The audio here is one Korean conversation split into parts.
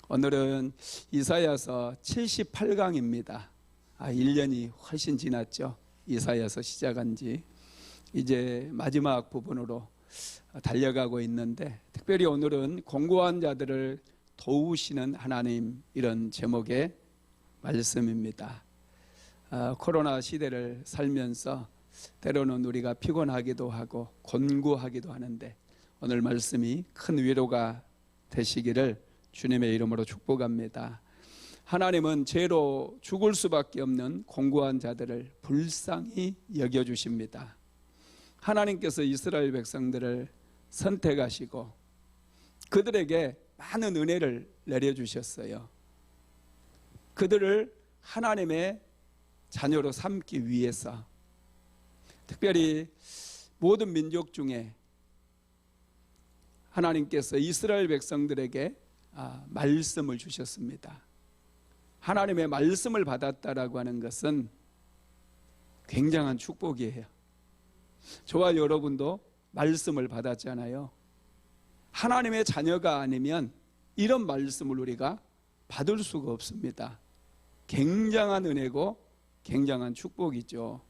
오늘은 이사야서 78강입니다. 1년이 훨씬 지났죠. 이사야서 시작한 지 이제 마지막 부분으로 달려가고 있는데, 특별히 오늘은 공고한 자들을 도우시는 하나님, 이런 제목의 말씀입니다. 코로나 시대를 살면서 때로는 우리가 피곤하기도 하고 곤고하기도 하는데, 오늘 말씀이 큰 위로가 되시기를 주님의 이름으로 축복합니다. 하나님은 죄로 죽을 수밖에 없는 공고한 자들을 불쌍히 여겨주십니다. 하나님께서 이스라엘 백성들을 선택하시고 그들에게 많은 은혜를 내려주셨어요. 그들을 하나님의 자녀로 삼기 위해서, 특별히 모든 민족 중에 하나님께서 이스라엘 백성들에게 말씀을 주셨습니다. 하나님의 말씀을 받았다라고 하는 것은 굉장한 축복이에요. 저와 여러분도 말씀을 받았잖아요. 하나님의 자녀가 아니면 이런 말씀을 우리가 받을 수가 없습니다. 굉장한 은혜고 굉장한 축복이죠.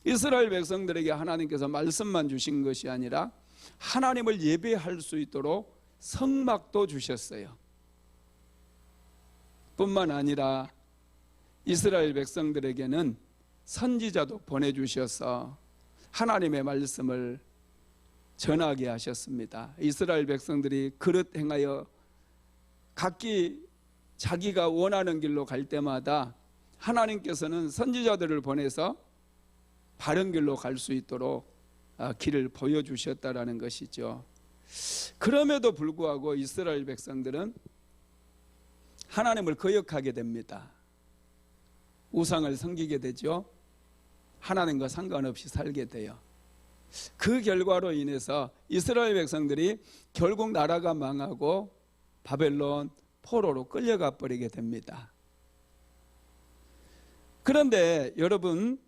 이스라엘 백성들에게 하나님께서 말씀만 주신 것이 아니라 하나님을 예배할 수 있도록 성막도 주셨어요. 뿐만 아니라 이스라엘 백성들에게는 선지자도 보내주셔서 하나님의 말씀을 전하게 하셨습니다. 이스라엘 백성들이 그릇 행하여 각기 자기가 원하는 길로 갈 때마다 하나님께서는 선지자들을 보내서 바른 길로 갈 수 있도록 길을 보여주셨다라는 것이죠. 그럼에도 불구하고 이스라엘 백성들은 하나님을 거역하게 됩니다. 우상을 섬기게 되죠. 하나님과 상관없이 살게 돼요. 그 결과로 인해서 이스라엘 백성들이 결국 나라가 망하고 바벨론 포로로 끌려가 버리게 됩니다. 그런데 여러분,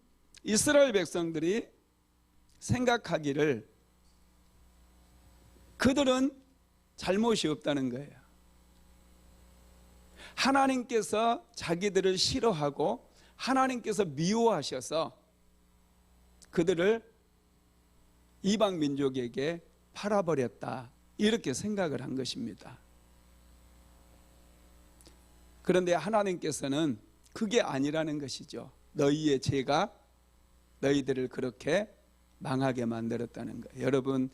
이스라엘 백성들이 생각하기를 그들은 잘못이 없다는 거예요. 하나님께서 자기들을 싫어하고 하나님께서 미워하셔서 그들을 이방 민족에게 팔아버렸다, 이렇게 생각을 한 것입니다. 그런데 하나님께서는 그게 아니라는 것이죠. 너희의 죄가 너희들을 그렇게 망하게 만들었다는 거예요. 여러분,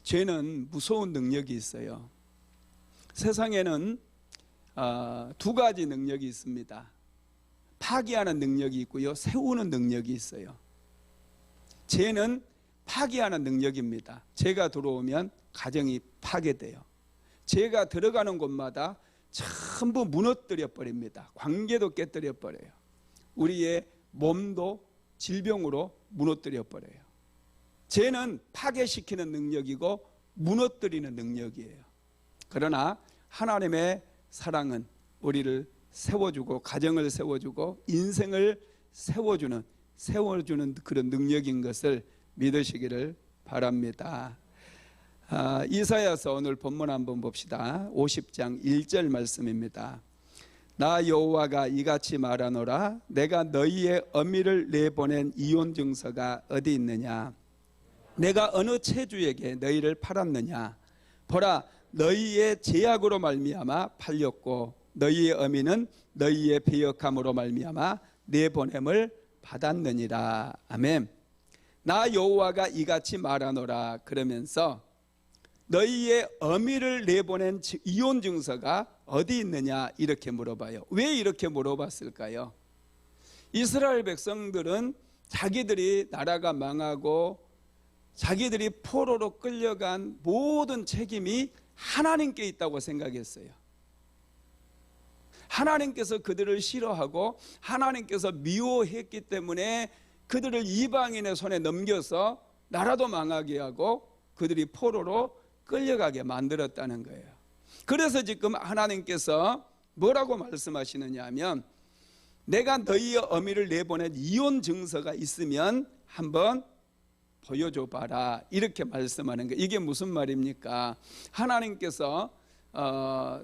죄는 무서운 능력이 있어요. 세상에는 두 가지 능력이 있습니다. 파괴하는 능력이 있고요, 세우는 능력이 있어요. 죄는 파괴하는 능력입니다. 죄가 들어오면 가정이 파괴돼요. 죄가 들어가는 곳마다 전부 무너뜨려 버립니다. 관계도 깨뜨려 버려요. 우리의 몸도 질병으로 무너뜨려 버려요. 죄는 파괴시키는 능력이고 무너뜨리는 능력이에요. 그러나 하나님의 사랑은 우리를 세워주고 가정을 세워주고 인생을 세워주는 그런 능력인 것을 믿으시기를 바랍니다. 이사야서 오늘 본문 한번 봅시다. 50장 1절 말씀입니다. 나 여호와가 이같이 말하노라. 내가 너희의 어미를 내보낸 이혼 증서가 어디 있느냐? 내가 어느 체주에게 너희를 팔았느냐? 보라, 너희의 죄악으로 말미암아 팔렸고 너희의 어미는 너희의 배역함으로 말미암아 내보냄을 받았느니라. 아멘. 나 여호와가 이같이 말하노라 그러면서 너희의 어미를 내보낸 이혼 증서가 어디 있느냐, 이렇게 물어봐요. 왜 이렇게 물어봤을까요? 이스라엘 백성들은 자기들이 나라가 망하고 자기들이 포로로 끌려간 모든 책임이 하나님께 있다고 생각했어요. 하나님께서 그들을 싫어하고 하나님께서 미워했기 때문에 그들을 이방인의 손에 넘겨서 나라도 망하게 하고 그들이 포로로 끌려가게 만들었다는 거예요. 그래서 지금 하나님께서 뭐라고 말씀하시느냐 하면, 내가 너희의 어미를 내보낸 이혼 증서가 있으면 한번 보여줘 봐라, 이렇게 말씀하는 거예요. 이게 무슨 말입니까? 하나님께서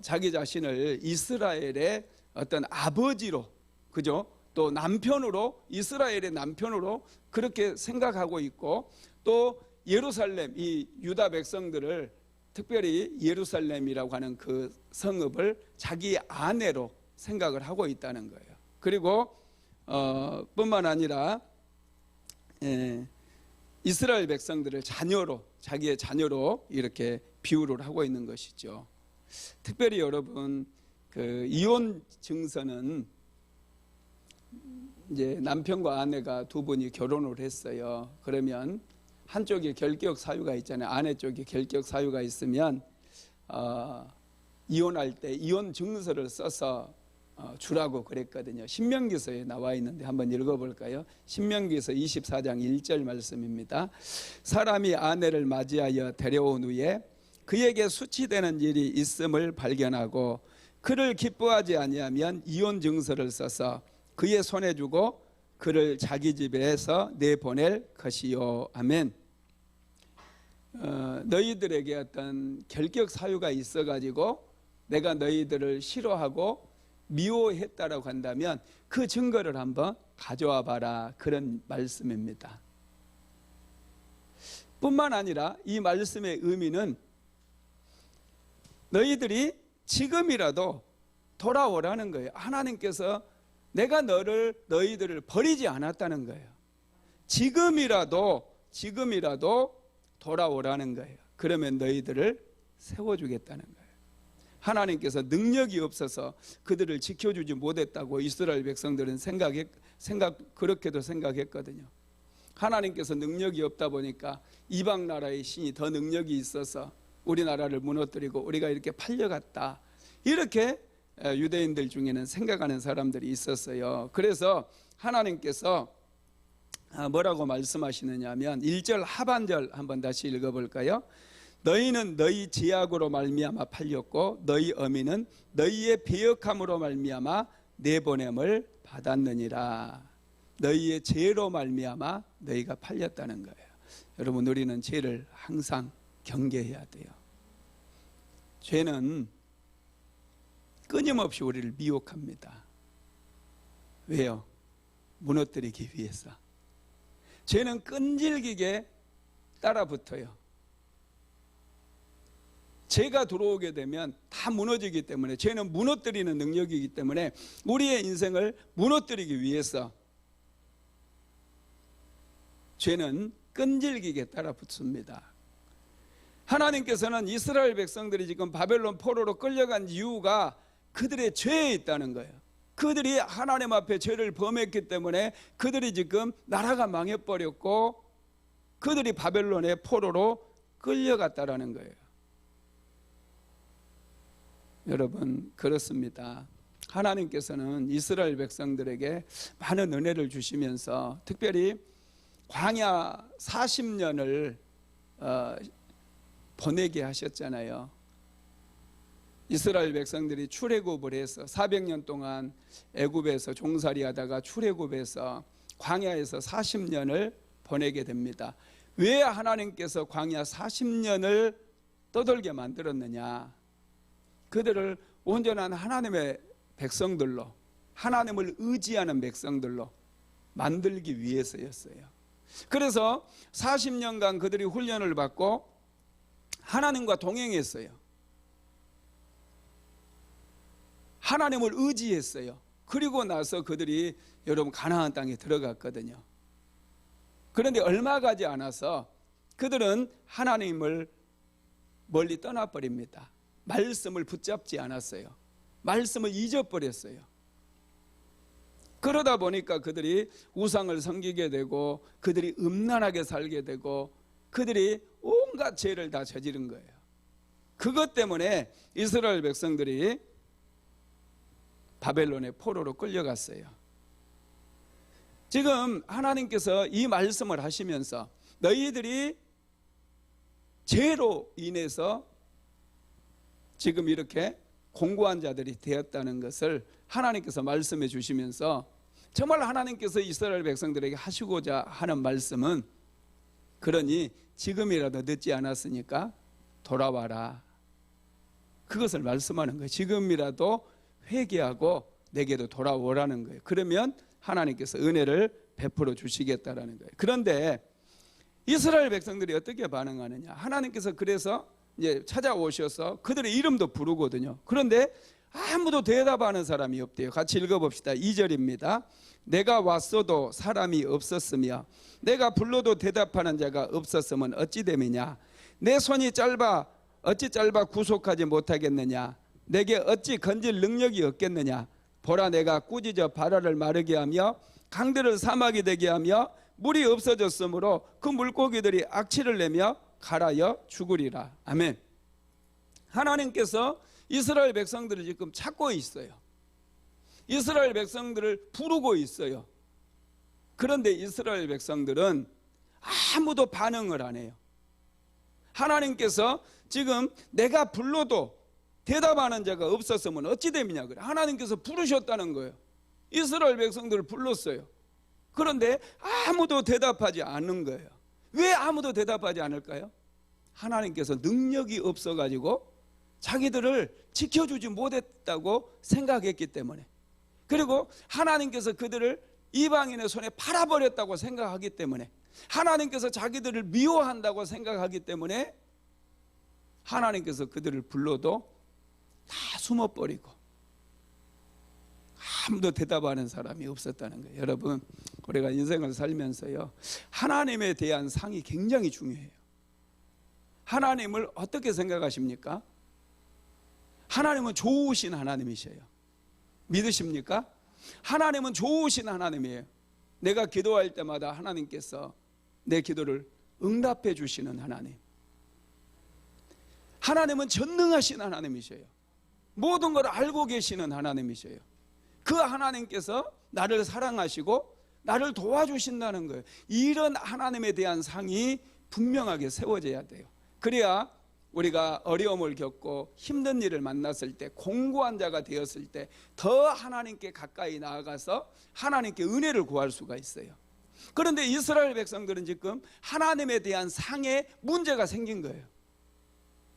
자기 자신을 이스라엘의 어떤 아버지로, 그죠? 또 남편으로, 이스라엘의 남편으로 그렇게 생각하고 있고, 또 예루살렘, 이 유다 백성들을 특별히 예루살렘이라고 하는 그 성읍을 자기 아내로 생각을 하고 있다는 거예요. 그리고 뿐만 아니라 이스라엘 백성들을 자녀로, 자기의 자녀로 이렇게 비유를 하고 있는 것이죠. 특별히 여러분, 그 이혼 증서는 이제 남편과 아내가 두 분이 결혼을 했어요. 그러면 한쪽에 결격 사유가 있잖아요. 아내 쪽에 결격 사유가 있으면 이혼할 때 이혼 증서를 써서 주라고 그랬거든요. 신명기서에 나와 있는데 한번 읽어볼까요? 신명기서 24장 1절 말씀입니다. 사람이 아내를 맞이하여 데려온 후에 그에게 수치되는 일이 있음을 발견하고 그를 기뻐하지 아니하면 이혼 증서를 써서 그의 손에 주고 그를 자기 집에서 내보낼 것이요. 아멘. 너희들에게 어떤 결격 사유가 있어가지고 내가 너희들을 싫어하고 미워했다라고 한다면 그 증거를 한번 가져와 봐라, 그런 말씀입니다. 뿐만 아니라 이 말씀의 의미는 너희들이 지금이라도 돌아오라는 거예요. 하나님께서 내가 너희들을 버리지 않았다는 거예요. 지금이라도 돌아오라는 거예요. 그러면 너희들을 세워주겠다는 거예요. 하나님께서 능력이 없어서 그들을 지켜주지 못했다고 이스라엘 백성들은 그렇게도 생각했거든요. 하나님께서 능력이 없다 보니까 이방 나라의 신이 더 능력이 있어서 우리나라를 무너뜨리고 우리가 이렇게 팔려갔다, 이렇게 유대인들 중에는 생각하는 사람들이 있었어요. 그래서 하나님께서 뭐라고 말씀하시느냐 하면 1절 하반절 한번 다시 읽어볼까요? 너희는 너희 제약으로 말미암아 팔렸고 너희 어미는 너희의 배역함으로 말미암아 내보냄을 받았느니라. 너희의 죄로 말미암아 너희가 팔렸다는 거예요. 여러분, 우리는 죄를 항상 경계해야 돼요. 죄는 끊임없이 우리를 미혹합니다. 왜요? 무너뜨리기 위해서. 죄는 끈질기게 따라붙어요. 죄가 들어오게 되면 다 무너지기 때문에, 죄는 무너뜨리는 능력이기 때문에 우리의 인생을 무너뜨리기 위해서 죄는 끈질기게 따라붙습니다. 하나님께서는 이스라엘 백성들이 지금 바벨론 포로로 끌려간 이유가 그들의 죄에 있다는 거예요. 그들이 하나님 앞에 죄를 범했기 때문에 그들이 지금 나라가 망해버렸고 그들이 바벨론의 포로로 끌려갔다라는 거예요. 여러분, 그렇습니다. 하나님께서는 이스라엘 백성들에게 많은 은혜를 주시면서 특별히 광야 40년을 보내게 하셨잖아요. 이스라엘 백성들이 출애굽을 해서 400년 동안 애굽에서 종살이하다가 출애굽해서 광야에서 40년을 보내게 됩니다. 왜 하나님께서 광야 40년을 떠돌게 만들었느냐? 그들을 온전한 하나님의 백성들로, 하나님을 의지하는 백성들로 만들기 위해서였어요. 그래서 40년간 그들이 훈련을 받고 하나님과 동행했어요. 하나님을 의지했어요. 그리고 나서 그들이 여러분 가나안 땅에 들어갔거든요. 그런데 얼마 가지 않아서 그들은 하나님을 멀리 떠나버립니다. 말씀을 붙잡지 않았어요. 말씀을 잊어버렸어요. 그러다 보니까 그들이 우상을 섬기게 되고 그들이 음란하게 살게 되고 그들이 온갖 죄를 다 저지른 거예요. 그것 때문에 이스라엘 백성들이 바벨론의 포로로 끌려갔어요. 지금 하나님께서 이 말씀을 하시면서 너희들이 죄로 인해서 지금 이렇게 공고한 자들이 되었다는 것을 하나님께서 말씀해 주시면서 정말 하나님께서 이스라엘 백성들에게 하시고자 하는 말씀은 그러니 지금이라도 늦지 않았으니까 돌아와라. 그것을 말씀하는 거예요. 지금이라도 회개하고 내게도 돌아오라는 거예요. 그러면 하나님께서 은혜를 베풀어 주시겠다라는 거예요. 그런데 이스라엘 백성들이 어떻게 반응하느냐? 하나님께서 그래서 이제 찾아오셔서 그들의 이름도 부르거든요. 그런데 아무도 대답하는 사람이 없대요. 같이 읽어봅시다. 2절입니다. 내가 왔어도 사람이 없었으며 내가 불러도 대답하는 자가 없었으면 어찌 됨이냐? 내 손이 어찌 짧아 구속하지 못하겠느냐? 내게 어찌 건질 능력이 없겠느냐? 보라, 내가 꾸짖어 바다를 마르게 하며 강들을 사막이 되게 하며 물이 없어졌으므로 그 물고기들이 악취를 내며 갈아여 죽으리라. 아멘. 하나님께서 이스라엘 백성들을 지금 찾고 있어요. 이스라엘 백성들을 부르고 있어요. 그런데 이스라엘 백성들은 아무도 반응을 안 해요. 하나님께서 지금 내가 불러도 대답하는 자가 없었으면 어찌 됨이냐 그래. 하나님께서 부르셨다는 거예요. 이스라엘 백성들을 불렀어요. 그런데 아무도 대답하지 않는 거예요. 왜 아무도 대답하지 않을까요? 하나님께서 능력이 없어가지고 자기들을 지켜주지 못했다고 생각했기 때문에, 그리고 하나님께서 그들을 이방인의 손에 팔아버렸다고 생각하기 때문에, 하나님께서 자기들을 미워한다고 생각하기 때문에 하나님께서 그들을 불러도 다 숨어버리고 아무도 대답하는 사람이 없었다는 거예요. 여러분, 우리가 인생을 살면서요, 하나님에 대한 상이 굉장히 중요해요. 하나님을 어떻게 생각하십니까? 하나님은 좋으신 하나님이셔요. 믿으십니까? 하나님은 좋으신 하나님이에요. 내가 기도할 때마다 하나님께서 내 기도를 응답해 주시는 하나님. 하나님은 전능하신 하나님이셔요. 모든 걸 알고 계시는 하나님이셔요. 그 하나님께서 나를 사랑하시고 나를 도와주신다는 거예요. 이런 하나님에 대한 상이 분명하게 세워져야 돼요. 그래야 우리가 어려움을 겪고 힘든 일을 만났을 때, 공고한 자가 되었을 때 더 하나님께 가까이 나아가서 하나님께 은혜를 구할 수가 있어요. 그런데 이스라엘 백성들은 지금 하나님에 대한 상에 문제가 생긴 거예요.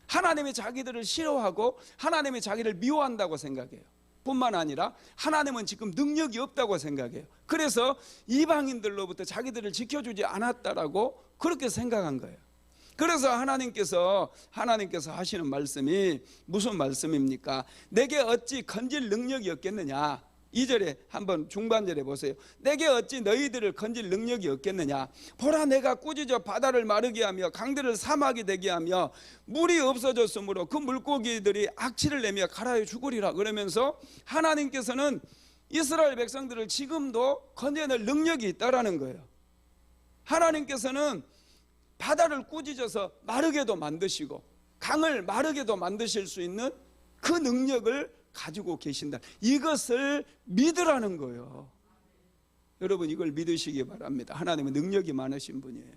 하나님이 자기들을 싫어하고 하나님이 자기를 미워한다고 생각해요. 뿐만 아니라 하나님은 지금 능력이 없다고 생각해요. 그래서 이방인들로부터 자기들을 지켜주지 않았다라고 그렇게 생각한 거예요. 그래서 하나님께서 하시는 말씀이 무슨 말씀입니까? 내게 어찌 건질 능력이 없겠느냐? 2절에 한번 중반절에 보세요. 내게 어찌 너희들을 건질 능력이 없겠느냐? 보라, 내가 꾸짖어 바다를 마르게 하며 강들을 사막이 되게 하며 물이 없어졌으므로 그 물고기들이 악취를 내며 갈아여 죽으리라. 그러면서 하나님께서는 이스라엘 백성들을 지금도 건져낼 능력이 있다라는 거예요. 하나님께서는 바다를 꾸짖어서 마르게도 만드시고 강을 마르게도 만드실 수 있는 그 능력을 가지고 계신다. 이것을 믿으라는 거예요. 여러분, 이걸 믿으시기 바랍니다. 하나님은 능력이 많으신 분이에요.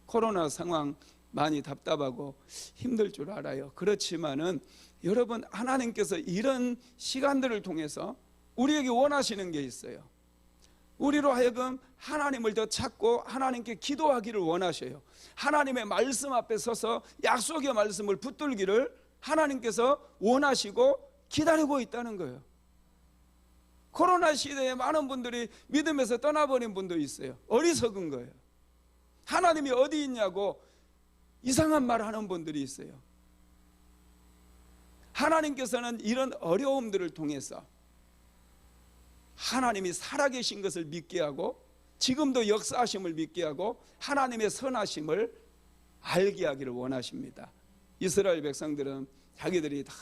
코로나 상황 많이 답답하고 힘들 줄 알아요. 그렇지만은 여러분, 하나님께서 이런 시간들을 통해서 우리에게 원하시는 게 있어요. 우리로 하여금 하나님을 더 찾고 하나님께 기도하기를 원하셔요. 하나님의 말씀 앞에 서서 약속의 말씀을 붙들기를 하나님께서 원하시고 기다리고 있다는 거예요. 코로나 시대에 많은 분들이 믿음에서 떠나버린 분도 있어요. 어리석은 거예요. 하나님이 어디 있냐고 이상한 말 하는 분들이 있어요. 하나님께서는 이런 어려움들을 통해서 하나님이 살아계신 것을 믿게 하고 지금도 역사하심을 믿게 하고 하나님의 선하심을 알게 하기를 원하십니다. 이스라엘 백성들은 자기들이 다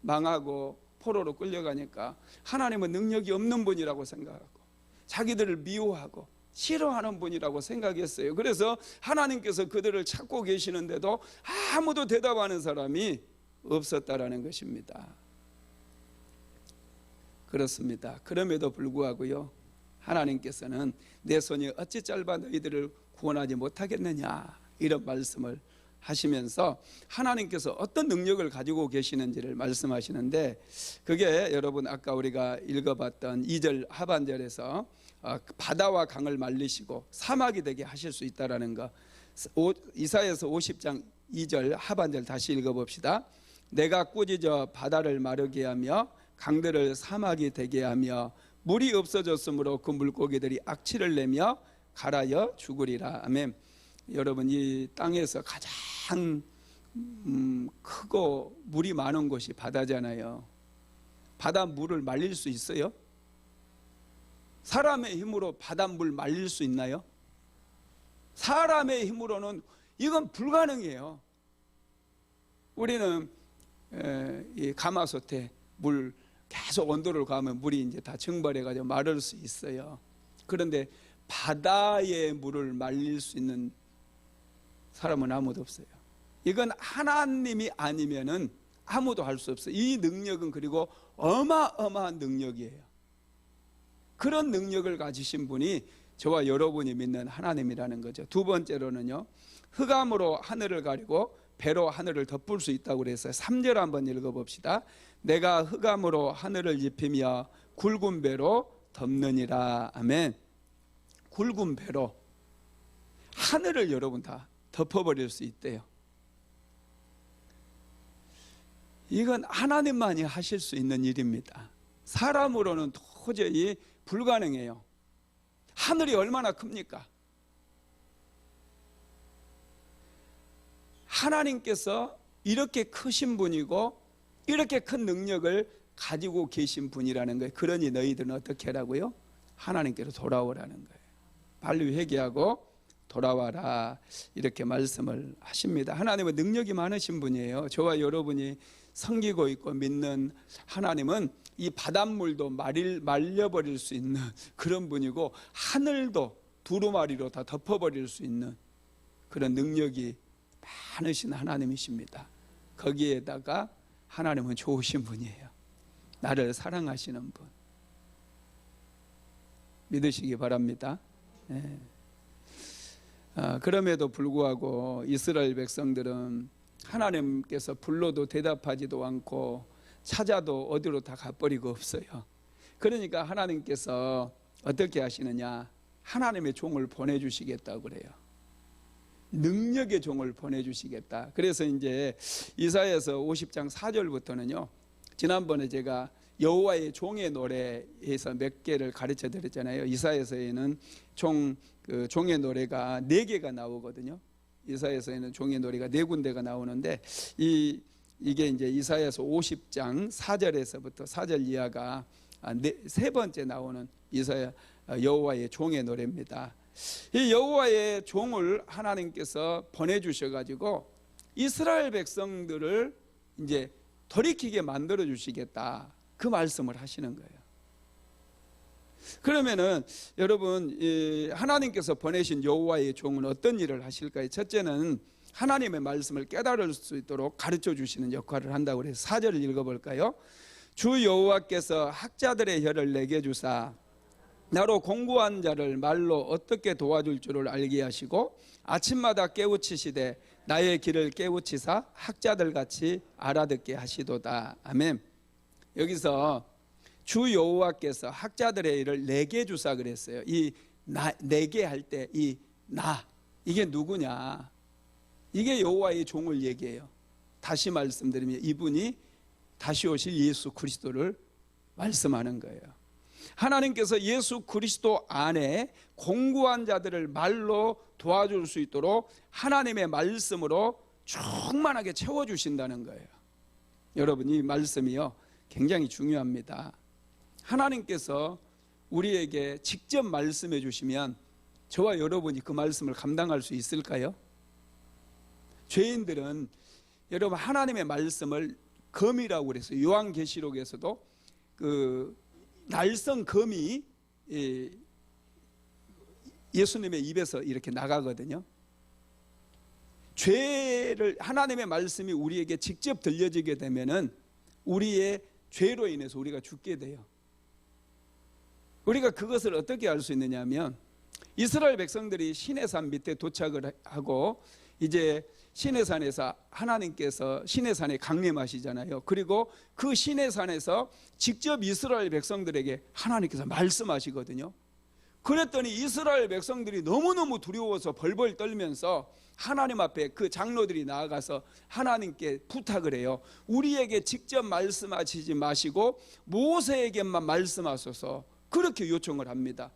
망하고 포로로 끌려가니까 하나님은 능력이 없는 분이라고 생각하고 자기들을 미워하고 싫어하는 분이라고 생각했어요. 그래서 하나님께서 그들을 찾고 계시는데도 아무도 대답하는 사람이 없었다라는 것입니다. 그렇습니다. 그럼에도 불구하고요, 하나님께서는 내 손이 어찌 짧아 너희들을 구원하지 못하겠느냐, 이런 말씀을 하시면서 하나님께서 어떤 능력을 가지고 계시는지를 말씀하시는데, 그게 여러분 아까 우리가 읽어봤던 2절 하반절에서 바다와 강을 말리시고 사막이 되게 하실 수 있다라는 거, 이사야서 50장 2절 하반절 다시 읽어봅시다. 내가 꾸짖어 바다를 마르게 하며 강들을 사막이 되게 하며 물이 없어졌으므로 그 물고기들이 악취를 내며 갈아여 죽으리라. 아멘. 여러분, 이 땅에서 가장 크고 물이 많은 곳이 바다잖아요. 바다 물을 말릴 수 있어요? 사람의 힘으로 바닷물 말릴 수 있나요? 사람의 힘으로는 이건 불가능해요. 우리는 이 가마솥에 물 계속 온도를 가면 물이 이제 다 증발해 가지고 마를 수 있어요. 그런데 바다의 물을 말릴 수 있는 사람은 아무도 없어요. 이건 하나님이 아니면은 아무도 할 수 없어요. 이 능력은 그리고 어마어마한 능력이에요. 그런 능력을 가지신 분이 저와 여러분이 믿는 하나님이라는 거죠. 두 번째로는요, 흑암으로 하늘을 가리고 배로 하늘을 덮을 수 있다고 그랬어요. 3절 한번 읽어봅시다. 내가 흑암으로 하늘을 입히며 굵은 배로 덮느니라. 아멘. 굵은 배로 하늘을 여러분 다 덮어버릴 수 있대요. 이건 하나님만이 하실 수 있는 일입니다. 사람으로는 도저히 불가능해요. 하늘이 얼마나 큽니까? 하나님께서 이렇게 크신 분이고 이렇게 큰 능력을 가지고 계신 분이라는 거예요. 그러니 너희들은 어떻게 하라고요? 하나님께로 돌아오라는 거예요. 빨리 회개하고 돌아와라, 이렇게 말씀을 하십니다. 하나님은 능력이 많으신 분이에요. 저와 여러분이 섬기고 있고 믿는 하나님은 이 바닷물도 말려버릴 수 있는 그런 분이고, 하늘도 두루마리로 다 덮어버릴 수 있는 그런 능력이 많으신 하나님이십니다. 거기에다가 하나님은 좋으신 분이에요. 나를 사랑하시는 분, 믿으시기 바랍니다. 네. 그럼에도 불구하고 이스라엘 백성들은 하나님께서 불러도 대답하지도 않고 찾아도 어디로 다 가버리고 없어요. 그러니까 하나님께서 어떻게 하시느냐, 하나님의 종을 보내주시겠다고 그래요. 능력의 종을 보내주시겠다. 그래서 이제 이사야서 50장 4절부터는요, 지난번에 제가 여호와의 종의 노래에서 몇 개를 가르쳐 드렸잖아요. 이사야서에는 종의 노래가 4개가 나오거든요. 이사야서에는 종의 노래가 4군데가 나오는데 이게 이제 이사야서 50장 4절에서부터 4절 이하가 3번째 나오는 이사야 여호와의 종의 노래입니다. 이 여호와의 종을 하나님께서 보내주셔가지고 이스라엘 백성들을 이제 돌이키게 만들어 주시겠다, 그 말씀을 하시는 거예요. 그러면은 여러분, 하나님께서 보내신 여호와의 종은 어떤 일을 하실까요? 첫째는 하나님의 말씀을 깨달을 수 있도록 가르쳐 주시는 역할을 한다고 그래서 4절을 읽어볼까요? 주 여호와께서 학자들의 혀를 내게 주사 나로 공부한 자를 말로 어떻게 도와줄 줄을 알게 하시고 아침마다 깨우치시되 나의 길을 깨우치사 학자들 같이 알아듣게 하시도다. 아멘. 여기서 주 여호와께서 학자들의 일을 내게 주사 그랬어요. 이 내게 할 때 이 나, 이게 누구냐? 이게 여호와의 종을 얘기해요. 다시 말씀드리면 이분이 다시 오실 예수 그리스도를 말씀하는 거예요. 하나님께서 예수 그리스도 안에 공고한 자들을 말로 도와줄 수 있도록 하나님의 말씀으로 충만하게 채워주신다는 거예요. 여러분, 이 말씀이요 굉장히 중요합니다. 하나님께서 우리에게 직접 말씀해 주시면 저와 여러분이 그 말씀을 감당할 수 있을까요? 죄인들은 여러분 하나님의 말씀을 검이라고 그랬어요. 요한계시록에서도 그 날성 검이 예수님의 입에서 이렇게 나가거든요. 죄를 하나님의 말씀이 우리에게 직접 들려지게 되면은 우리의 죄로 인해서 우리가 죽게 돼요. 우리가 그것을 어떻게 알 수 있느냐 하면 이스라엘 백성들이 시내산 밑에 도착을 하고 이제 시내산에서 하나님께서 시내산에 강림하시잖아요. 그리고 그 시내산에서 직접 이스라엘 백성들에게 하나님께서 말씀하시거든요. 그랬더니 이스라엘 백성들이 너무너무 두려워서 벌벌 떨면서 하나님 앞에 그 장로들이 나아가서 하나님께 부탁을 해요. 우리에게 직접 말씀하시지 마시고 모세에게만 말씀하소서, 그렇게 요청을 합니다.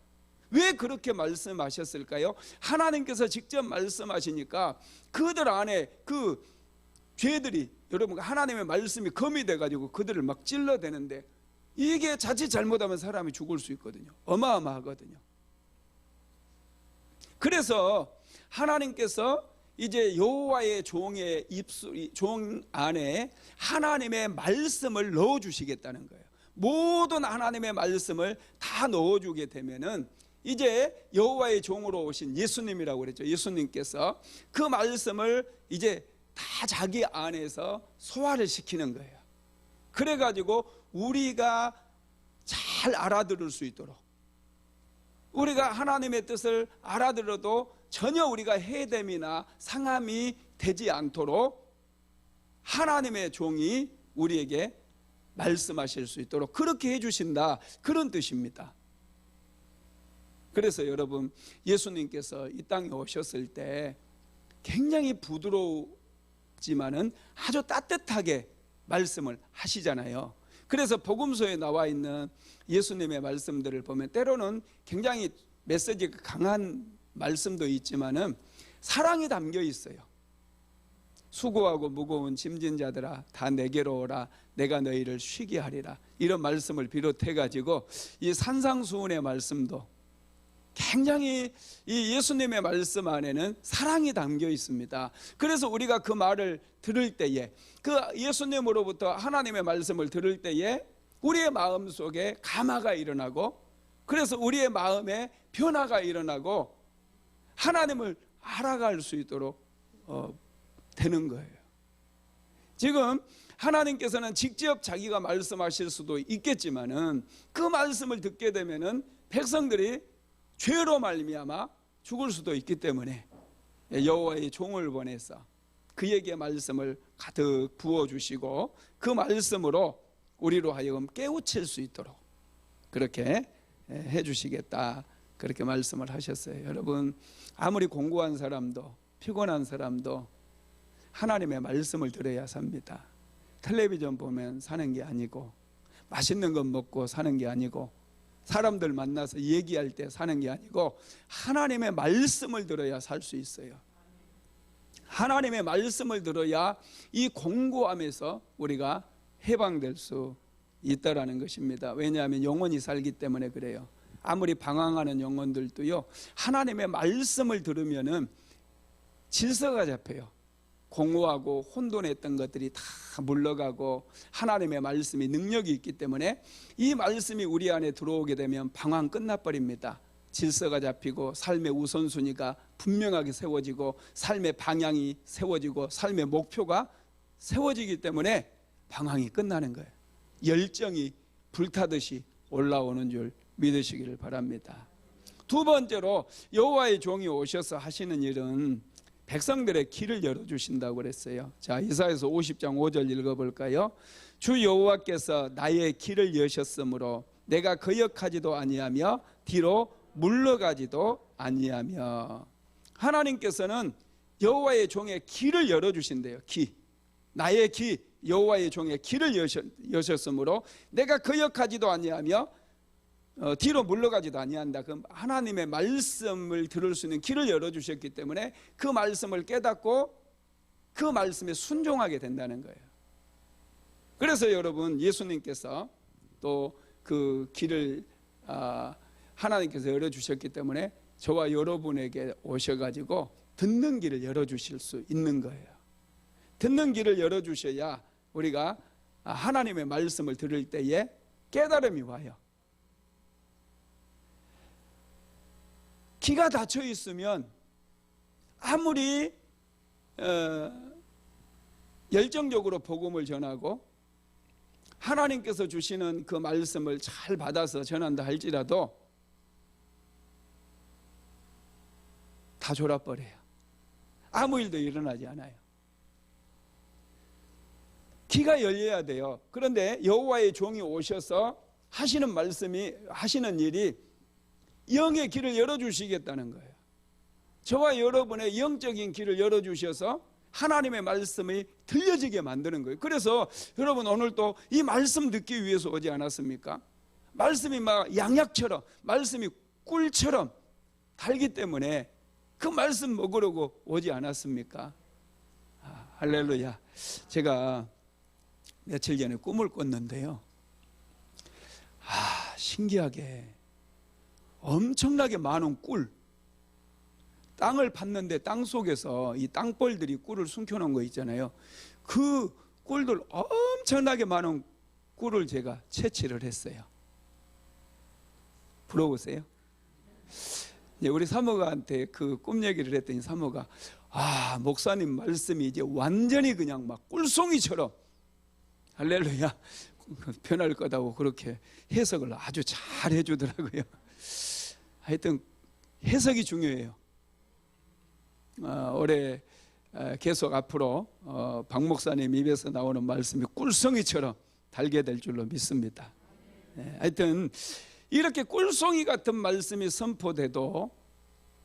왜 그렇게 말씀하셨을까요? 하나님께서 직접 말씀하시니까 그들 안에 그 죄들이, 여러분, 하나님의 말씀이 검이 돼가지고 그들을 막 찔러대는데, 이게 자칫 잘못하면 사람이 죽을 수 있거든요. 어마어마하거든요. 그래서 하나님께서 이제 여호와의 종의 종 안에 하나님의 말씀을 넣어주시겠다는 거예요. 모든 하나님의 말씀을 다 넣어주게 되면은 이제 여호와의 종으로 오신 예수님이라고 그랬죠. 예수님께서 그 말씀을 이제 다 자기 안에서 소화를 시키는 거예요. 그래가지고 우리가 잘 알아들을 수 있도록, 우리가 하나님의 뜻을 알아들어도 전혀 우리가 해됨이나 상함이 되지 않도록 하나님의 종이 우리에게 말씀하실 수 있도록 그렇게 해주신다, 그런 뜻입니다. 그래서 여러분, 예수님께서 이 땅에 오셨을 때 굉장히 부드럽지만은 아주 따뜻하게 말씀을 하시잖아요. 그래서 복음서에 나와 있는 예수님의 말씀들을 보면 때로는 굉장히 메시지가 강한 말씀도 있지만은 사랑이 담겨 있어요. 수고하고 무거운 짐진 자들아 다 내게로 오라, 내가 너희를 쉬게 하리라, 이런 말씀을 비롯해 가지고 이 산상수훈의 말씀도 굉장히 이 예수님의 말씀 안에는 사랑이 담겨 있습니다. 그래서 우리가 그 말을 들을 때에, 그 예수님으로부터 하나님의 말씀을 들을 때에 우리의 마음 속에 감화가 일어나고, 그래서 우리의 마음에 변화가 일어나고 하나님을 알아갈 수 있도록 되는 거예요. 지금 하나님께서는 직접 자기가 말씀하실 수도 있겠지만은 그 말씀을 듣게 되면은 백성들이 죄로 말미암아 죽을 수도 있기 때문에 여호와의 종을 보내서 그에게 말씀을 가득 부어주시고 그 말씀으로 우리로 하여금 깨우칠 수 있도록 그렇게 해주시겠다, 그렇게 말씀을 하셨어요. 여러분, 아무리 공부한 사람도 피곤한 사람도 하나님의 말씀을 들어야 삽니다. 텔레비전 보면 사는 게 아니고, 맛있는 것 먹고 사는 게 아니고, 사람들 만나서 얘기할 때 사는 게 아니고, 하나님의 말씀을 들어야 살 수 있어요. 하나님의 말씀을 들어야 이 공고함에서 우리가 해방될 수 있다라는 것입니다. 왜냐하면 영혼이 살기 때문에 그래요. 아무리 방황하는 영혼들도요, 하나님의 말씀을 들으면은 질서가 잡혀요. 공허하고 혼돈했던 것들이 다 물러가고 하나님의 말씀이 능력이 있기 때문에 이 말씀이 우리 안에 들어오게 되면 방황 끝나버립니다. 질서가 잡히고 삶의 우선순위가 분명하게 세워지고 삶의 방향이 세워지고 삶의 목표가 세워지기 때문에 방황이 끝나는 거예요. 열정이 불타듯이 올라오는 줄 믿으시기를 바랍니다. 두 번째로 여호와의 종이 오셔서 하시는 일은 백성들의 길을 열어주신다고 그랬어요. 자, 이사야서 50장 5절 읽어볼까요? 주 여호와께서 나의 길을 여셨으므로 내가 거역하지도 아니하며 뒤로 물러가지도 아니하며. 하나님께서는 여호와의 종의 길을 열어주신대요. 나의 여호와의 종의 길을 여셨으므로 내가 거역하지도 아니하며 뒤로 물러가지도 아니한다. 그럼 하나님의 말씀을 들을 수 있는 길을 열어주셨기 때문에 그 말씀을 깨닫고 그 말씀에 순종하게 된다는 거예요. 그래서 여러분, 예수님께서 또 그 길을 하나님께서 열어주셨기 때문에 저와 여러분에게 오셔가지고 듣는 길을 열어주실 수 있는 거예요. 듣는 길을 열어주셔야 우리가 하나님의 말씀을 들을 때에 깨달음이 와요. 귀가 닫혀 있으면 아무리 열정적으로 복음을 전하고 하나님께서 주시는 그 말씀을 잘 받아서 전한다 할지라도 다 졸아버려요. 아무 일도 일어나지 않아요. 귀가 열려야 돼요. 그런데 여호와의 종이 오셔서 하시는 말씀이, 하시는 일이 영의 길을 열어주시겠다는 거예요. 저와 여러분의 영적인 길을 열어주셔서 하나님의 말씀이 들려지게 만드는 거예요. 그래서 여러분 오늘 또 이 말씀 듣기 위해서 오지 않았습니까? 말씀이 막 양약처럼, 말씀이 꿀처럼 달기 때문에 그 말씀 먹으려고 오지 않았습니까? 할렐루야. 제가 며칠 전에 꿈을 꿨는데요, 신기하게 엄청나게 많은 꿀, 땅을 팠는데 땅 속에서 이 땅벌들이 꿀을 숨겨놓은 거 있잖아요. 그 꿀들, 엄청나게 많은 꿀을 제가 채취를 했어요. 부러우세요? 우리 사모가한테 그 꿈 얘기를 했더니 사모가, 목사님 말씀이 이제 완전히 그냥 막 꿀송이처럼, 할렐루야, 변할 거다고 그렇게 해석을 아주 잘 해주더라고요. 하여튼 해석이 중요해요. 올해 계속 앞으로 박 목사님 입에서 나오는 말씀이 꿀송이처럼 달게 될 줄로 믿습니다. 하여튼 이렇게 꿀송이 같은 말씀이 선포돼도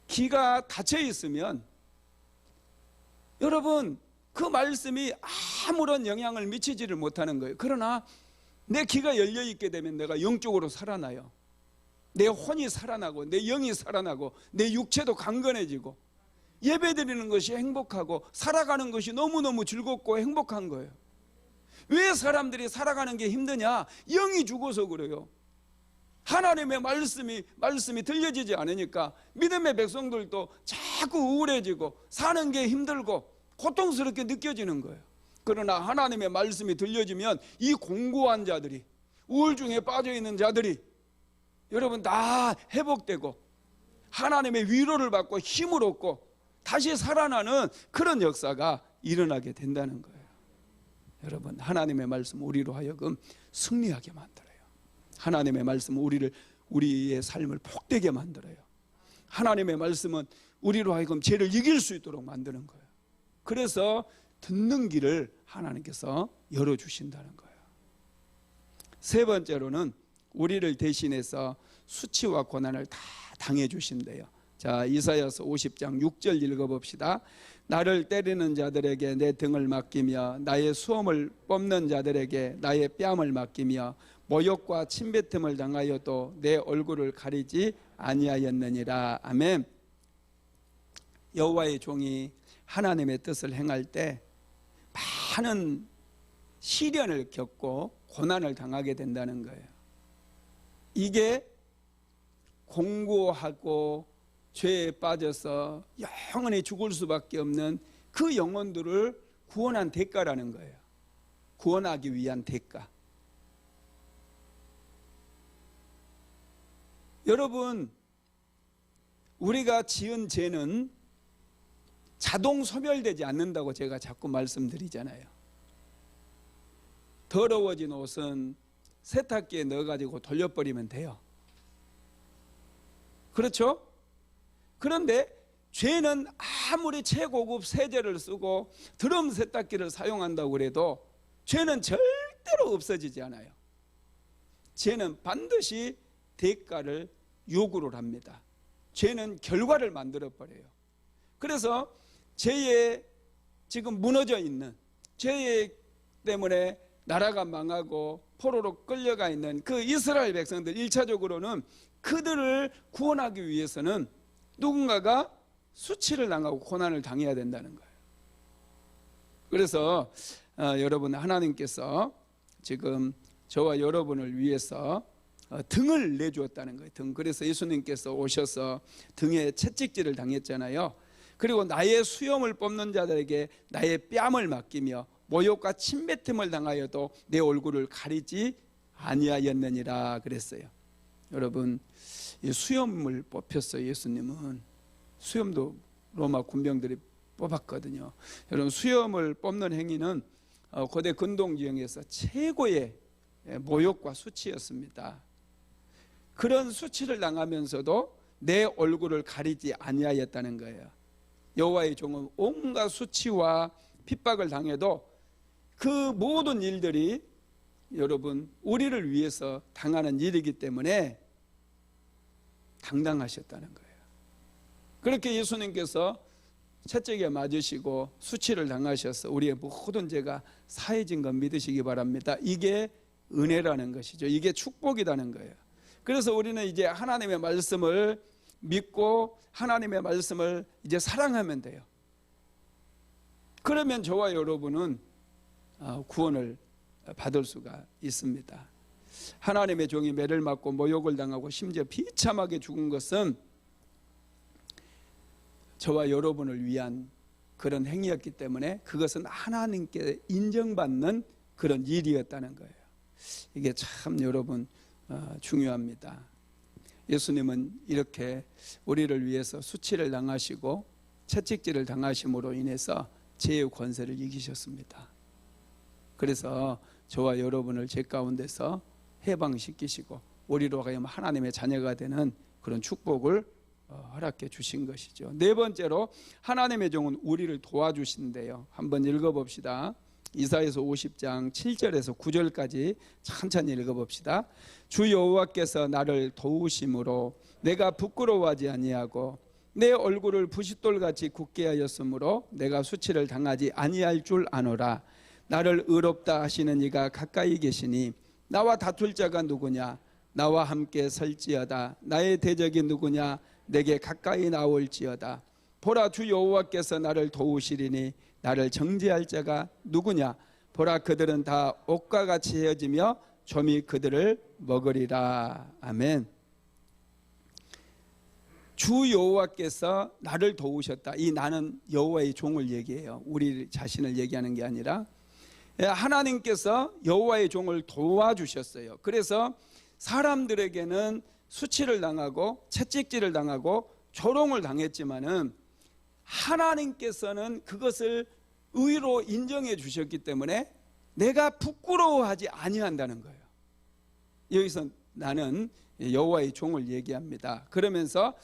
귀가 닫혀 있으면 여러분 그 말씀이 아무런 영향을 미치지를 못하는 거예요. 그러나 내 귀가 열려 있게 되면 내가 영적으로 살아나요. 내 혼이 살아나고 내 영이 살아나고 내 육체도 강건해지고 예배드리는 것이 행복하고 살아가는 것이 너무너무 즐겁고 행복한 거예요. 왜 사람들이 살아가는 게 힘드냐? 영이 죽어서 그래요. 하나님의 말씀이 들려지지 않으니까 믿음의 백성들도 자꾸 우울해지고 사는 게 힘들고 고통스럽게 느껴지는 거예요. 그러나 하나님의 말씀이 들려지면 이 공고한 자들이, 우울증에 빠져있는 자들이 여러분 다 회복되고 하나님의 위로를 받고 힘을 얻고 다시 살아나는 그런 역사가 일어나게 된다는 거예요. 여러분, 하나님의 말씀 우리로 하여금 승리하게 만들어요. 하나님의 말씀은 우리의 삶을 복되게 만들어요. 하나님의 말씀은 우리로 하여금 죄를 이길 수 있도록 만드는 거예요. 그래서 듣는 길을 하나님께서 열어주신다는 거예요. 세 번째로는 우리를 대신해서 수치와 고난을 다 당해주신대요. 자, 이사야서 50장 6절 읽어봅시다. 나를 때리는 자들에게 내 등을 맡기며 나의 수염을 뽑는 자들에게 나의 뺨을 맡기며 모욕과 침뱉음을 당하여도 내 얼굴을 가리지 아니하였느니라. 아멘. 여호와의 종이 하나님의 뜻을 행할 때 많은 시련을 겪고 고난을 당하게 된다는 거예요. 이게 공고하고 죄에 빠져서 영원히 죽을 수밖에 없는 그 영혼들을 구원한 대가라는 거예요. 구원하기 위한 대가. 여러분, 우리가 지은 죄는 자동 소멸되지 않는다고 제가 자꾸 말씀드리잖아요. 더러워진 옷은 세탁기에 넣어가지고 돌려버리면 돼요. 그렇죠? 그런데 죄는 아무리 최고급 세제를 쓰고 드럼 세탁기를 사용한다고 해도 죄는 절대로 없어지지 않아요. 죄는 반드시 대가를 요구를 합니다. 죄는 결과를 만들어버려요. 그래서 죄에 지금 무너져 있는, 죄 때문에 나라가 망하고 포로로 끌려가 있는 그 이스라엘 백성들, 1차적으로는 그들을 구원하기 위해서는 누군가가 수치를 당하고 고난을 당해야 된다는 거예요. 그래서 여러분, 하나님께서 지금 저와 여러분을 위해서 등을 내주었다는 거예요. 등. 그래서 예수님께서 오셔서 등에 채찍질을 당했잖아요. 그리고 나의 수염을 뽑는 자들에게 나의 뺨을 맡기며 모욕과 침뱉음을 당하여도 내 얼굴을 가리지 아니하였느니라 그랬어요. 여러분, 이 수염을 뽑혔어요. 예수님은 수염도 로마 군병들이 뽑았거든요. 여러분, 수염을 뽑는 행위는 고대 근동 지역에서 최고의 모욕과 수치였습니다. 그런 수치를 당하면서도 내 얼굴을 가리지 아니하였다는 거예요. 여호와의 종은 온갖 수치와 핍박을 당해도 그 모든 일들이 여러분 우리를 위해서 당하는 일이기 때문에 당당하셨다는 거예요. 그렇게 예수님께서 채찍에 맞으시고 수치를 당하셔서 우리의 모든 죄가 사해진 것 믿으시기 바랍니다. 이게 은혜라는 것이죠. 이게 축복이라는 거예요. 그래서 우리는 이제 하나님의 말씀을 믿고 하나님의 말씀을 이제 사랑하면 돼요. 그러면 저와 여러분은 구원을 받을 수가 있습니다. 하나님의 종이 매를 맞고 모욕을 당하고 심지어 비참하게 죽은 것은 저와 여러분을 위한 그런 행위였기 때문에 그것은 하나님께 인정받는 그런 일이었다는 거예요. 이게 참 여러분 중요합니다. 예수님은 이렇게 우리를 위해서 수치를 당하시고 채찍질을 당하심으로 인해서 죄의 권세를 이기셨습니다. 그래서 저와 여러분을 죄 가운데서 해방시키시고 우리로 하여금 하나님의 자녀가 되는 그런 축복을 허락해 주신 것이죠. 네 번째로 하나님의 종은 우리를 도와주신대요. 한번 읽어봅시다. 이사야서 50장 7절에서 9절까지 천천히 읽어봅시다. 주 여호와께서 나를 도우심으로 내가 부끄러워하지 아니하고 내 얼굴을 부싯돌같이 굳게 하였으므로 내가 수치를 당하지 아니할 줄 아노라. 나를 의롭다 하시는 이가 가까이 계시니 나와 다툴 자가 누구냐? 나와 함께 설지어다. 나의 대적이 누구냐? 내게 가까이 나올지어다. 보라, 주 여호와께서 나를 도우시리니 나를 정죄할 자가 누구냐? 보라, 그들은 다 옥과 같이 헤어지며 점이 그들을 먹으리라. 아멘. 주 여호와께서 나를 도우셨다. 이 나는 여호와의 종을 얘기해요. 우리 자신을 얘기하는 게 아니라 하나님께서 여호와의 종을 도와주셨어요. 그래서 사람들에게는 수치를 당하고 채찍질을 당하고 조롱을 당했지만은 하나님께서는 그것을 의로 인정해 주셨기 때문에 내가 부끄러워하지 아니한다는 거예요. 여기서 나는 여호와의 종을 얘기합니다. 그러면서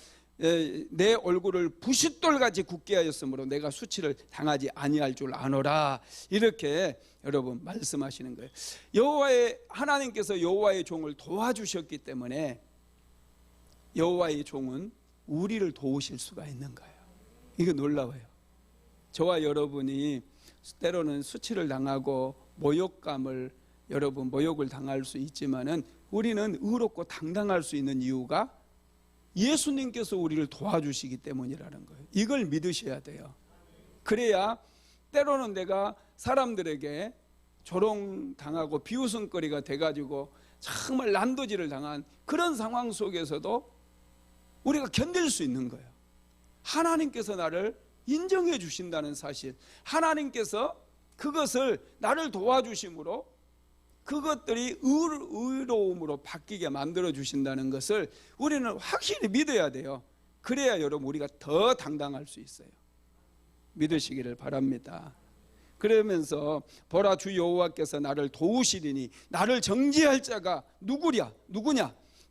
내 얼굴을 부싯돌같이 굳게 하였으므로 내가 수치를 당하지 아니할 줄 아노라. 이렇게 여러분 말씀하시는 거예요. 하나님께서 여호와의 종을 도와주셨기 때문에 여호와의 종은 우리를 도우실 수가 있는 거예요. 이거 놀라워요. 저와 여러분이 때로는 수치를 당하고 모욕을 당할 수 있지만은 우리는 의롭고 당당할 수 있는 이유가 예수님께서 우리를 도와주시기 때문이라는 거예요. 이걸 믿으셔야 돼요. 그래야 때로는 내가 사람들에게 조롱당하고 비웃음거리가 돼가지고 정말 난도질을 당한 그런 상황 속에서도 우리가 견딜 수 있는 거예요. 하나님께서 나를 인정해 주신다는 사실, 하나님께서 그것을 나를 도와주심으로 그것들이 의로움으로 바뀌게 만들어 주신다는 것을 우리는 확실히 믿어야 돼요. 그래야 여러분 우리가 더 당당할 수 있어요. 믿으시기를 바랍니다. 그러면서 보라, 주 여호와께서 나를 도우시리니 나를 정죄할 자가 누구냐?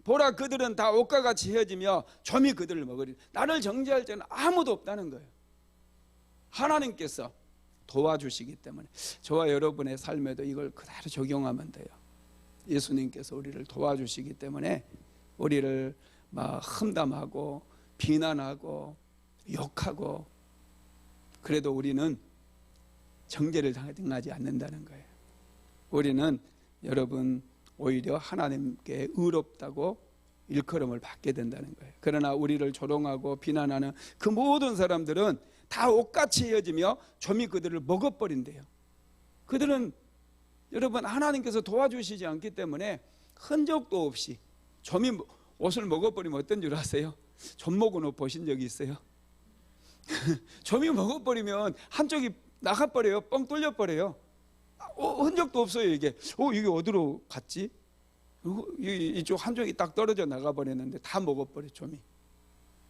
보라, 그들은 다 옥과 같이 헤어지며 점이 그들을 먹으리니. 나를 정죄할 자는 아무도 없다는 거예요. 하나님께서 도와주시기 때문에 저와 여러분의 삶에도 이걸 그대로 적용하면 돼요. 예수님께서 우리를 도와주시기 때문에 우리를 막 험담하고 비난하고 욕하고 그래도 우리는 정죄를 당하지 않는다는 거예요. 우리는 여러분 오히려 하나님께 의롭다고 일컬음을 받게 된다는 거예요. 그러나 우리를 조롱하고 비난하는 그 모든 사람들은 다 옥같이 헤어지며 점이 그들을 먹어버린대요. 그들은 여러분 하나님께서 도와주시지 않기 때문에 흔적도 없이 점이 옷을 먹어버리면 어떤 줄 아세요? 점 먹은 옷 보신 적이 있어요? 점이 먹어버리면 한쪽이 나가버려요. 뻥 뚫려버려요. 흔적도 없어요. 이게 어디로 갔지? 이쪽 한쪽이 딱 떨어져 나가버렸는데 다 먹어버려. 점이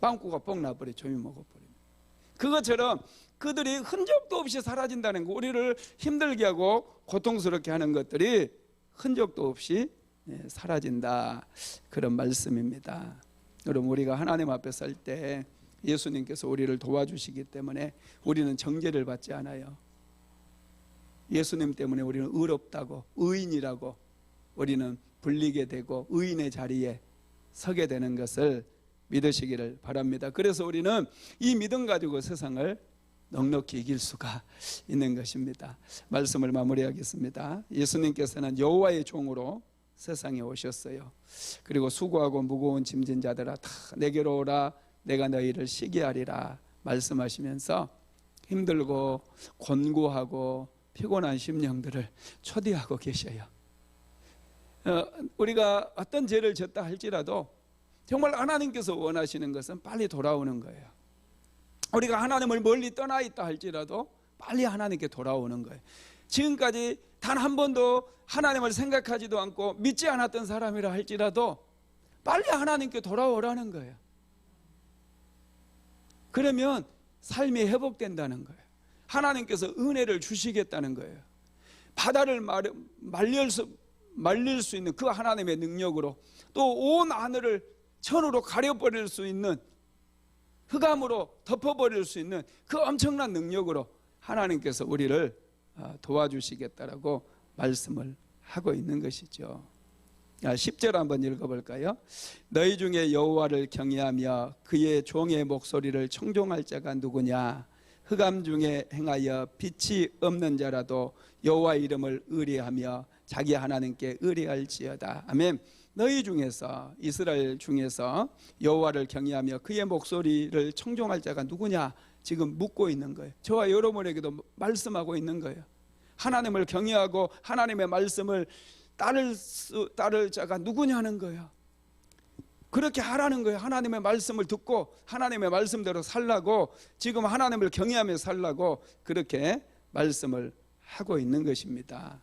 빵꾸가 뻥 나버려. 점이 먹어버려. 그것처럼 그들이 흔적도 없이 사라진다는 거, 우리를 힘들게 하고 고통스럽게 하는 것들이 흔적도 없이 사라진다, 그런 말씀입니다. 여러분 우리가 하나님 앞에 설 때 예수님께서 우리를 도와주시기 때문에 우리는 정죄를 받지 않아요. 예수님 때문에 우리는 의롭다고 의인이라고 우리는 불리게 되고 의인의 자리에 서게 되는 것을 믿으시기를 바랍니다. 그래서 우리는 이 믿음 가지고 세상을 넉넉히 이길 수가 있는 것입니다. 말씀을 마무리하겠습니다. 예수님께서는 여호와의 종으로 세상에 오셨어요. 그리고 수고하고 무거운 짐진 자들아 다 내게로 오라, 내가 너희를 쉬게 하리라 말씀하시면서 힘들고 곤고하고 피곤한 심령들을 초대하고 계셔요. 우리가 어떤 죄를 졌다 할지라도 정말 하나님께서 원하시는 것은 빨리 돌아오는 거예요. 우리가 하나님을 멀리 떠나 있다 할지라도 빨리 하나님께 돌아오는 거예요. 지금까지 단 한 번도 하나님을 생각하지도 않고 믿지 않았던 사람이라 할지라도 빨리 하나님께 돌아오라는 거예요. 그러면 삶이 회복된다는 거예요. 하나님께서 은혜를 주시겠다는 거예요. 바다를 말릴 수 있는 그 하나님의 능력으로, 또 온 하늘을 천으로 가려버릴 수 있는, 흑암으로 덮어버릴 수 있는 그 엄청난 능력으로 하나님께서 우리를 도와주시겠다라고 말씀을 하고 있는 것이죠. 10절 한번 읽어볼까요? 너희 중에 여호와를 경외하며 그의 종의 목소리를 청종할 자가 누구냐? 흑암 중에 행하여 빛이 없는 자라도 여호와 이름을 의뢰하며 자기 하나님께 의뢰할지어다. 아멘. 너희 중에서, 이스라엘 중에서 여호와를 경외하며 그의 목소리를 청종할 자가 누구냐? 지금 묻고 있는 거예요. 저와 여러분에게도 말씀하고 있는 거예요. 하나님을 경외하고 하나님의 말씀을 따를 자가 누구냐는 거예요. 그렇게 하라는 거예요. 하나님의 말씀을 듣고 하나님의 말씀대로 살라고, 지금 하나님을 경외하며 살라고 그렇게 말씀을 하고 있는 것입니다.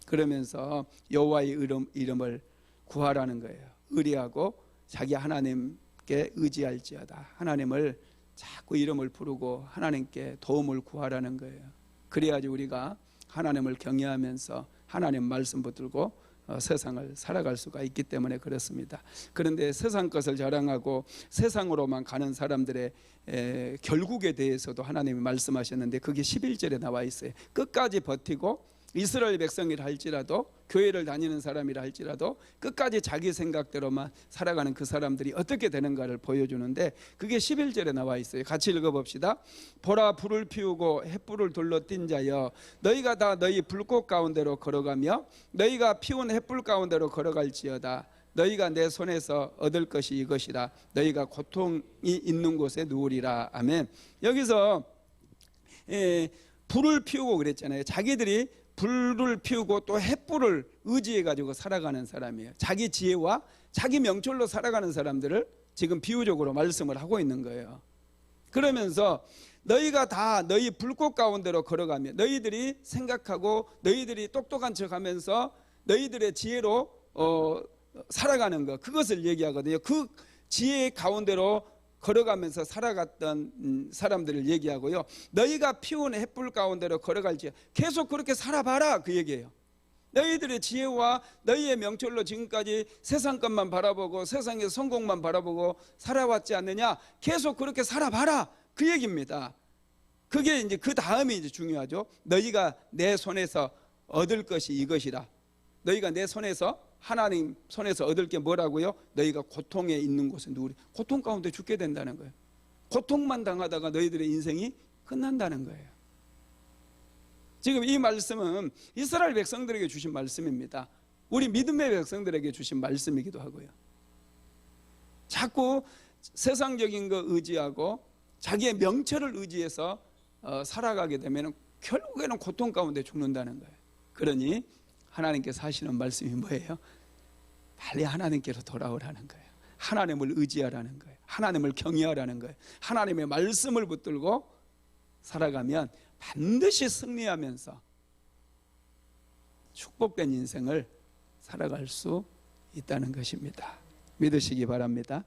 그러면서 여호와의 이름을 구하라는 거예요. 의뢰하고 자기 하나님께 의지할지어다. 하나님을 자꾸 이름을 부르고 하나님께 도움을 구하라는 거예요. 그래야지 우리가 하나님을 경외하면서 하나님 말씀 붙들고 세상을 살아갈 수가 있기 때문에 그렇습니다. 그런데 세상 것을 자랑하고 세상으로만 가는 사람들의 결국에 대해서도 하나님이 말씀하셨는데 그게 11절에 나와 있어요. 끝까지 버티고 이스라엘 백성이라 할지라도, 교회를 다니는 사람이라 할지라도 끝까지 자기 생각대로만 살아가는 그 사람들이 어떻게 되는가를 보여주는데 그게 11절에 나와 있어요. 같이 읽어봅시다. 보라, 불을 피우고 횃불을 둘러 띈 자여, 너희가 다 너희 불꽃 가운데로 걸어가며 너희가 피운 횃불 가운데로 걸어갈지어다. 너희가 내 손에서 얻을 것이 이것이라. 너희가 고통이 있는 곳에 누우리라. 아멘. 여기서 불을 피우고 그랬잖아요. 자기들이 불을 피우고 또 횃불을 의지해 가지고 살아가는 사람이에요. 자기 지혜와 자기 명철로 살아가는 사람들을 지금 비유적으로 말씀을 하고 있는 거예요. 그러면서 너희가 다 너희 불꽃 가운데로 걸어가며, 너희들이 생각하고 너희들이 똑똑한 척하면서 너희들의 지혜로 살아가는 것, 그것을 얘기하거든요. 그 지혜 가운데로 걸어가면서 살아갔던 사람들을 얘기하고요. 너희가 피운 횃불 가운데로 걸어갈지, 계속 그렇게 살아봐라 그 얘기예요. 너희들의 지혜와 너희의 명철로 지금까지 세상 것만 바라보고 세상의 성공만 바라보고 살아왔지 않느냐? 계속 그렇게 살아봐라 그 얘기입니다. 그게 이제 그 다음이 이제 중요하죠. 너희가 내 손에서 얻을 것이 이것이라. 너희가 내 손에서, 하나님 손에서 얻을 게 뭐라고요? 너희가 고통에 있는 곳에 누우리. 고통 가운데 죽게 된다는 거예요. 고통만 당하다가 너희들의 인생이 끝난다는 거예요. 지금 이 말씀은 이스라엘 백성들에게 주신 말씀입니다. 우리 믿음의 백성들에게 주신 말씀이기도 하고요. 자꾸 세상적인 거 의지하고 자기의 명철을 의지해서 살아가게 되면 결국에는 고통 가운데 죽는다는 거예요. 그러니 하나님께서 하시는 말씀이 뭐예요? 빨리 하나님께로 돌아오라는 거예요. 하나님을 의지하라는 거예요. 하나님을 경외하라는 거예요. 하나님의 말씀을 붙들고 살아가면 반드시 승리하면서 축복된 인생을 살아갈 수 있다는 것입니다. 믿으시기 바랍니다.